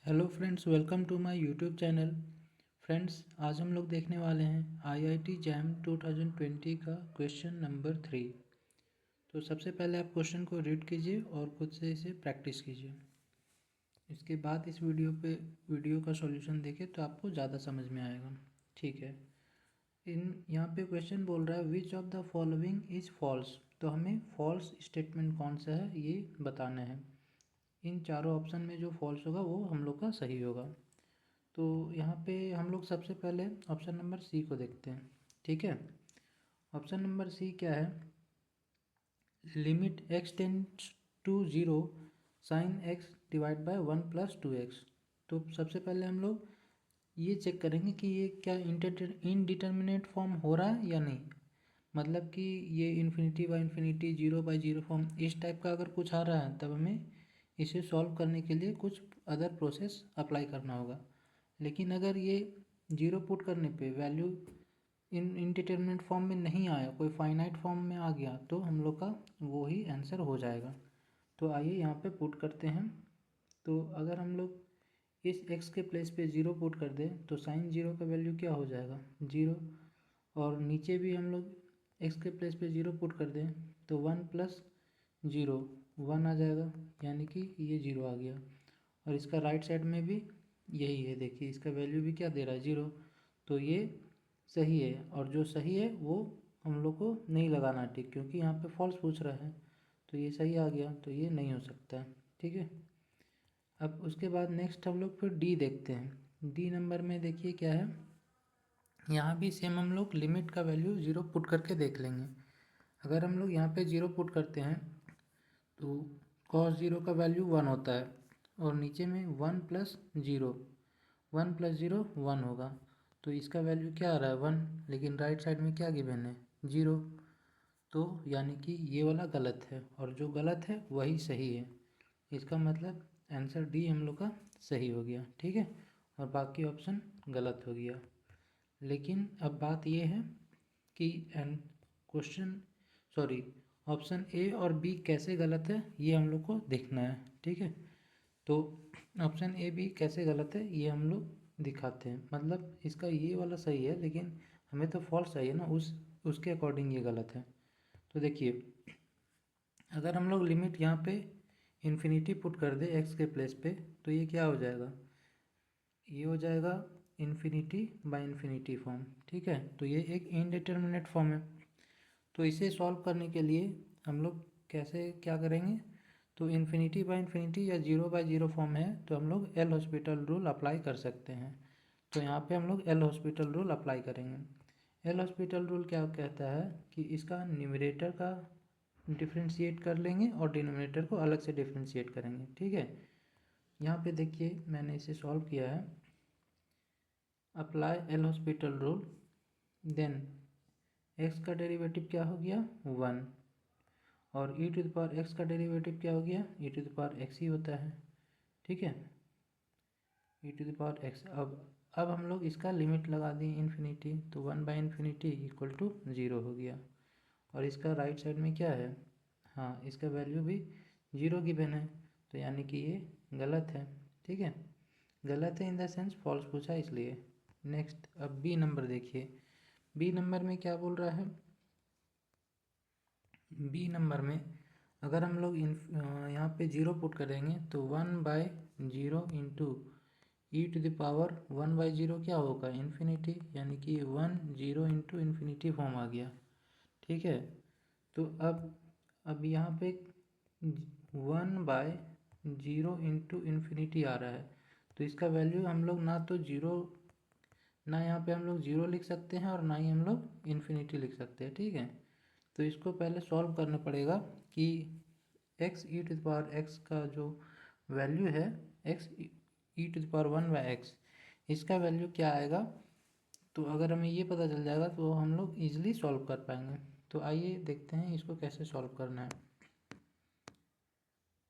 Hello friends, welcome to my YouTube channel. Friends, आज हम लोग देखने वाले हैं आईआईटी जैम 2020 का क्वेश्चन नंबर 3। तो सबसे पहले आप क्वेश्चन को रीड कीजिए और खुद से इसे प्रैक्टिस कीजिए। इसके बाद इस वीडियो का सॉल्यूशन देखें तो आपको ज़्यादा समझ में आएगा। ठीक है। यहाँ पे क्वेश्चन बोल रहा है which of the following is false. तो हमें फॉल्स स्टेटमेंट कौन सा है ये बताना है। इन चारों ऑप्शन में जो फॉल्स होगा वो हम लोग का सही होगा। तो यहाँ पे हम लोग सबसे पहले ऑप्शन नंबर सी को देखते हैं। ठीक है। ऑप्शन नंबर सी क्या है, limit x tends to zero sine x divide by 1+2x। तो सबसे पहले हम लोग ये चेक करेंगे कि ये क्या इनडिटर्मिनेट फॉर्म हो रहा है या नहीं। मतलब कि ये infinity by infinity, zero by zero form, इस टाइप का अगर कुछ आ रहा है तब हमें इसे सॉल्व करने के लिए कुछ अदर प्रोसेस अप्लाई करना होगा। लेकिन अगर ये जीरो पुट करने पे वैल्यू इनडिटर्मिनेट फॉर्म में नहीं आया, कोई फाइनाइट फॉर्म में आ गया, तो हम लोग का वो ही आंसर हो जाएगा। तो आइए यहाँ पे पुट करते हैं। तो अगर हम लोग इस x के प्लेस पे ज़ीरो पुट कर दें तो साइन ज़ीरो का वैल्यू क्या हो जाएगा, ज़ीरो। और नीचे भी हम लोग x के प्लेस पे ज़ीरो पुट कर दें तो 1+0 1 आ जाएगा, यानी कि ये ज़ीरो आ गया। और इसका राइट साइड में भी यही है, देखिए इसका वैल्यू भी क्या दे रहा है, ज़ीरो। तो ये सही है, और जो सही है वो हम लोग को नहीं लगाना टिक, क्योंकि यहाँ पे फॉल्स पूछ रहा है। तो ये सही आ गया, तो ये नहीं हो सकता है। ठीक है। अब उसके बाद नेक्स्ट हम लोग फिर डी देखते हैं। डी नंबर में देखिए क्या है, यहाँ भी सेम हम लोग लिमिट का वैल्यू ज़ीरो पुट करके देख लेंगे। अगर हम लोग यहाँ पे ज़ीरो पुट करते हैं तो कॉस ज़ीरो का वैल्यू 1 होता है, और नीचे में 1+0, 1+0 1 होगा। तो इसका वैल्यू क्या आ रहा है, 1, लेकिन राइट साइड में क्या गिवन है, 0। तो यानी कि ये वाला गलत है, और जो गलत है वही सही है। इसका मतलब आंसर डी हम लोग का सही हो गया। ठीक है। और बाकी ऑप्शन गलत हो गया। लेकिन अब बात ये है कि क्वेश्चन सॉरी ऑप्शन ए और बी कैसे गलत है ये हम लोग को देखना है। ठीक है। तो ऑप्शन ए बी कैसे गलत है ये हम लोग दिखाते हैं। मतलब इसका ये वाला सही है, लेकिन हमें तो फॉल्स चाहिए ना, उसके अकॉर्डिंग ये गलत है। तो देखिए, अगर हम लोग लिमिट यहाँ पे इन्फिनिटी पुट कर दे एक्स के प्लेस पे, तो ये क्या हो जाएगा, ये हो जाएगा इन्फिनिटी बाय इन्फिनिटी फॉर्म। ठीक है। तो ये एक इनडिटर्मिनेट फॉर्म है। तो इसे सॉल्व करने के लिए हम लोग कैसे क्या करेंगे, तो इन्फिनिटी बाय इन्फिनिटी या जीरो बाय जीरो फॉर्म है तो हम लोग एल हॉस्पिटल रूल अप्लाई कर सकते हैं। तो यहाँ पे हम लोग एल हॉस्पिटल रूल अप्लाई करेंगे। एल हॉस्पिटल रूल क्या कहता है कि इसका न्यूमरेटर का डिफ्रेंशिएट कर लेंगे और डिनोमिनेटर को अलग से डिफ्रेंशिएट करेंगे। ठीक है। यहाँ पे देखिए मैंने इसे सॉल्व किया है। Apply L hospital rule, then x का डेरिवेटिव क्या हो गया, 1, और e to the power x का डेरिवेटिव क्या हो गया, e to the power x ही होता है। ठीक है। E to the power x. अब हम लोग इसका लिमिट लगा दें इन्फिनिटी, तो 1/इन्फिनिटी इक्वल टू 0 हो गया। और इसका राइट साइड में क्या है, हाँ इसका वैल्यू भी 0 गिवन है, तो यानी कि ये गलत है। ठीक है। गलत है इन द सेंस फॉल्स पूछा इसलिए। नेक्स्ट अब बी नंबर देखिए। बी नंबर में क्या बोल रहा है, बी नंबर में अगर हम लोग यहाँ पे ज़ीरो पुट करेंगे तो 1/0 into e to the power 1/0 क्या होगा, इन्फिनिटी, यानी कि 1 0 इंटू इन्फिनिटी फॉर्म आ गया। ठीक है। तो अब यहाँ पे 1/0 इंटू इन्फिनिटी आ रहा है, तो इसका वैल्यू हम लोग ना तो जीरो, ना यहाँ पे हम लोग जीरो लिख सकते हैं और ना ही हम लोग इन्फिनिटी लिख सकते हैं। ठीक है। तो इसको पहले सॉल्व करना पड़ेगा कि x e to the power x का जो वैल्यू है, x e to the power 1/x, इसका वैल्यू क्या आएगा। तो अगर हमें ये पता चल जाएगा तो हम लोग ईजिली सॉल्व कर पाएंगे। तो आइए देखते हैं इसको कैसे सॉल्व करना है।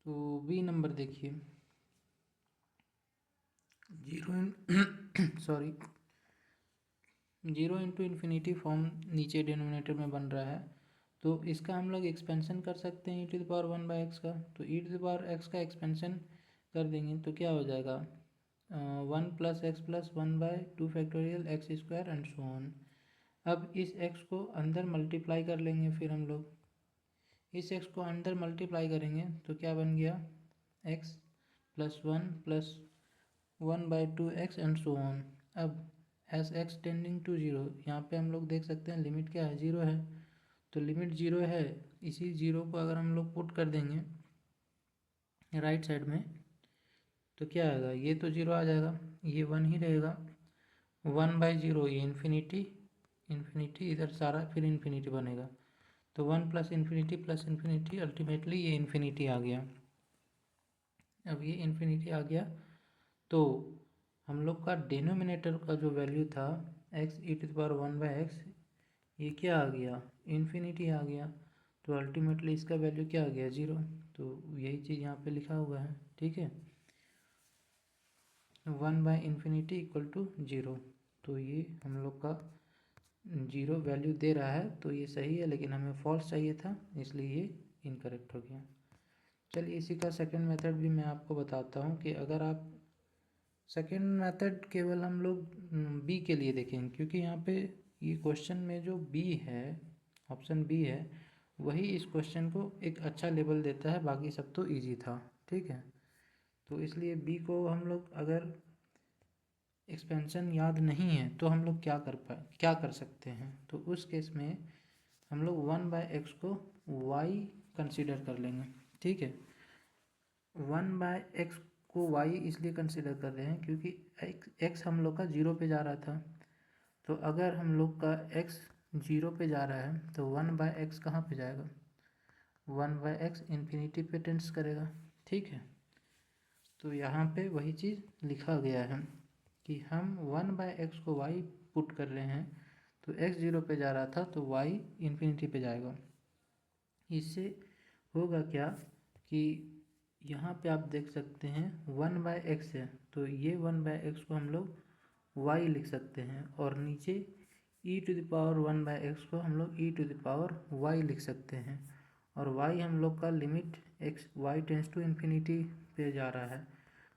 तो बी नंबर देखिए, सॉरी 0 इंटू इन्फिनिटी फॉर्म नीचे डिनोमिनेटर में बन रहा है, तो इसका हम लोग एक्सपेंशन कर सकते हैं ई टू द पावर 1/x का। तो ई टू द पावर एक्स का एक्सपेंशन कर देंगे तो क्या हो जाएगा, 1+x+1/2 एंड सो ऑन। अब इस x को अंदर मल्टीप्लाई कर लेंगे, फिर हम लोग इस x को अंदर मल्टीप्लाई करेंगे तो क्या बन गया, x+1+1/2x एंड सो ऑन। अब एस x टेंडिंग टू 0, यहाँ पे हम लोग देख सकते हैं लिमिट क्या है, 0 है। तो लिमिट 0 है, इसी 0 को अगर हम लोग पुट कर देंगे राइट साइड में तो क्या आएगा, ये तो 0 आ जाएगा, ये 1 ही रहेगा। 1/0 ये इन्फिनिटी, इधर सारा फिर इन्फिनिटी बनेगा। तो 1 + +∞ अल्टीमेटली ये इन्फिनिटी आ गया। अब ये इन्फिनिटी आ गया तो हम लोग का डिनोमिनेटर का जो वैल्यू था x(e⁻1/x), ये क्या आ गया, इन्फिनिटी आ गया। तो अल्टीमेटली इसका वैल्यू क्या आ गया, 0। तो यही चीज़ यहाँ पे लिखा हुआ है, ठीक है, 1/∞ = 0। तो ये हम लोग का 0 वैल्यू दे रहा है, तो ये सही है, लेकिन हमें फॉल्स चाहिए था, इसलिए ये इनकरेक्ट हो गया। चलिए इसी का सेकंड मेथड भी मैं आपको बताता हूँ कि अगर आप सेकंड मेथड केवल हम लोग बी के लिए देखेंगे, क्योंकि यहाँ पे ये क्वेश्चन में जो बी है, ऑप्शन बी है, वही इस क्वेश्चन को एक अच्छा लेवल देता है, बाकी सब तो इजी था, ठीक है। तो इसलिए बी को हम लोग अगर एक्सपेंशन याद नहीं है तो हम लोग क्या कर सकते हैं, तो उस केस में हम लोग 1/x को y कंसीडर कर लेंगे, ठीक है। 1/x को y इसलिए कंसीडर कर रहे हैं क्योंकि x हम लोग का 0 पे जा रहा था। तो अगर हम लोग का x 0 पे जा रहा है तो 1/x कहाँ पे जाएगा, 1/x इन्फिनिटी पे टेंड्स करेगा, ठीक है। तो यहाँ पे वही चीज़ लिखा गया है कि हम 1/x को y पुट कर रहे हैं, तो x 0 पे जा रहा था तो y इन्फिनिटी पे जाएगा। इससे होगा क्या कि यहाँ पे आप देख सकते हैं 1/x है, तो ये 1/x को हम लोग y लिख सकते हैं, और नीचे e⁻1/x को हम लोग e⁻y लिख सकते हैं, और y हम लोग का limit y tends to infinity पे जा रहा है,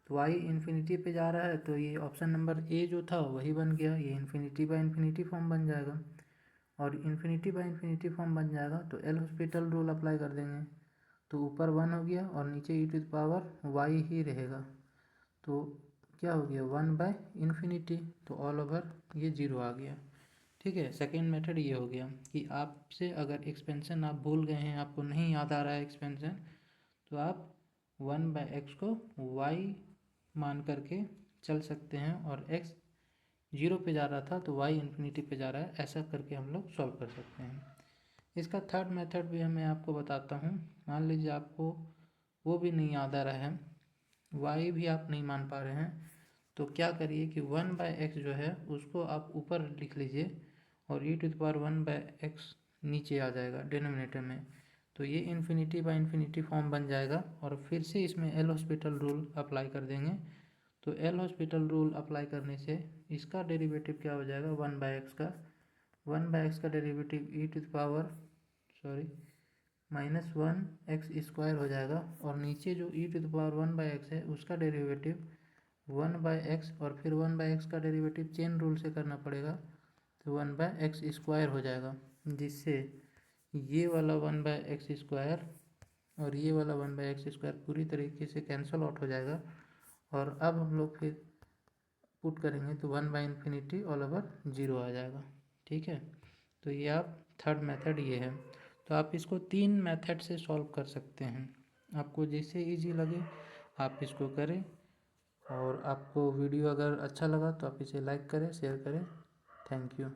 तो y इन्फिनिटी पे जा रहा है, तो ये ऑप्शन नंबर ए जो था वही बन गया, ये इन्फिनिटी फॉर्म बन जाएगा। और इन्फिनिटी फॉर्म बन जाएगा तो एल हॉस्पिटल रूल अप्लाई कर देंगे, तो ऊपर 1 हो गया और नीचे e⁻y ही रहेगा, तो क्या हो गया 1/∞, तो ऑल ओवर ये 0 आ गया, ठीक है। सेकेंड मेथड ये हो गया कि आपसे अगर एक्सपेंशन आप भूल गए हैं, आपको नहीं याद आ रहा है एक्सपेंशन, तो आप 1/x को y मान करके चल सकते हैं, और x 0 पे जा रहा था तो y इन्फिनिटी पे जा रहा है, ऐसा करके हम लोग सॉल्व कर सकते हैं। इसका थर्ड मेथड भी मैं आपको बताता हूँ। मान लीजिए आपको वो भी नहीं याद आ रहा है, y भी आप नहीं मान पा रहे हैं, तो क्या करिए कि 1/x जो है उसको आप ऊपर लिख लीजिए और e⁻1/x नीचे आ जाएगा डिनोमिनेटर में, तो ये इन्फिनिटी फॉर्म बन जाएगा, और फिर से इसमें एल हॉस्पिटल रूल अप्लाई कर देंगे। तो एल हॉस्पिटल रूल अप्लाई करने से इसका डेरिवेटिव क्या हो जाएगा, 1/x का डेरिवेटिव -1x² हो जाएगा, और नीचे जो e⁻1/x है उसका डेरिवेटिव 1/x, और फिर 1/x का डेरिवेटिव चेन रूल से करना पड़ेगा, तो 1/x² हो जाएगा, जिससे ये वाला 1/x² और ये वाला 1/x² पूरी तरीके से कैंसल आउट हो जाएगा, और अब हम लोग फिर पुट करेंगे तो 1/∞ ऑल ओवर 0 आ जाएगा, ठीक है। तो ये आप थर्ड मेथड ये है, तो आप इसको 3 मेथड से सॉल्व कर सकते हैं, आपको जैसे इजी लगे आप इसको करें। और आपको वीडियो अगर अच्छा लगा तो आप इसे लाइक करें, शेयर करें। Thank you.